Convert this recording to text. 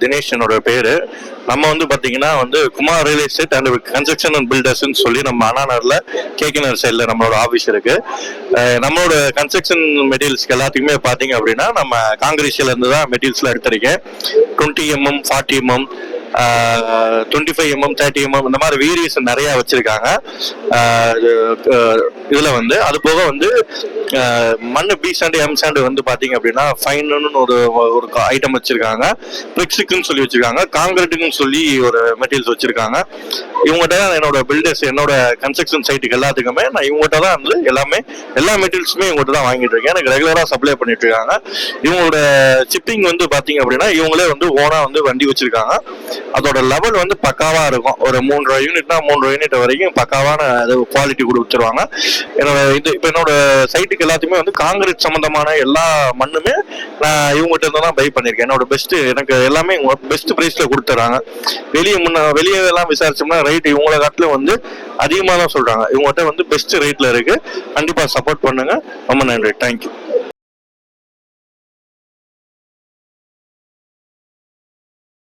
தினேஷ் என்னோட பேரு. நம்ம வந்து பாத்தீங்கன்னா வந்து Kumar real estate and construction and பில்டர்ஸ்ன்னு சொல்லி நம்ம அண்ணாநகர்ல கேகேநகர் சைட்ல நம்மளோட ஆஃபீஸ் இருக்கு. நம்மளோட கன்ஸ்ட்ரக்ஷன் மெட்டீரியல்ஸ்க்கு எல்லாத்துக்குமே பாத்தீங்க அப்படின்னா நம்ம காங்கிரீஷியல இருந்து தான் மெட்டீரியல்ஸ்லாம் எடுத்திருக்கேன். 20 mm, 40 mm, 25 mm, 30 mm இந்த மாதிரி வேரியேஷன் நிறைய வச்சிருக்காங்க. இதுல வந்து அது போக வந்து மண் பி சாண்ட் எம் சாண்ட் வந்து பாத்தீங்க அப்படின்னா ஃபைன்னு ஒரு ஐட்டம் வச்சிருக்காங்க. பிரிக்ஸுக்குன்னு சொல்லி வச்சிருக்காங்க. காங்கிரீட்டுக்குன்னு சொல்லி ஒரு மெட்டீரியல்ஸ் வச்சிருக்காங்க. இவங்ககிட்ட தான் என்னோட பில்டர்ஸ், என்னோட கன்ஸ்ட்ரக்ஷன் சைட்டுக்கு எல்லாத்துக்குமே நான் இவங்ககிட்ட தான் வந்து எல்லா மெட்டீரியல்ஸுமே இவங்ககிட்ட தான் வாங்கிட்டு இருக்கேன். எனக்கு ரெகுலரா சப்ளை பண்ணிட்டு இருக்காங்க. இவங்களோட ஷிப்பிங் வந்து பாத்தீங்க அப்படின்னா இவங்களே வந்து ஓனா வந்து வண்டி வச்சிருக்காங்க. அதோட லெவல் வந்து பக்காவா இருக்கும். ஒரு 3 யூனிட்னா 3 யூனிட் வரைக்கும் பக்காவான குவாலிட்டி கொடுத்துருவாங்க. என்னோட சைட்டுக்கு எல்லாத்தையுமே வந்து காங்கிரீட் சம்பந்தமான எல்லா மண்ணுமே நான் இவங்ககிட்ட இருந்து தான் பை பண்ணிருக்கேன். என்னோட பெஸ்ட், எனக்கு எல்லாமே பெஸ்ட் பிரைஸ்ல கொடுத்துறாங்க. வெளியே எல்லாம் விசாரிச்சோம்னா ரேட் இவங்கள காட்டிலும் வந்து அதிகமாக தான் சொல்றாங்க. இவங்ககிட்ட வந்து பெஸ்ட் ரேட்ல இருக்கு. கண்டிப்பா சப்போர்ட் பண்ணுங்க. ரொம்ப நன்றி. தேங்க்யூ.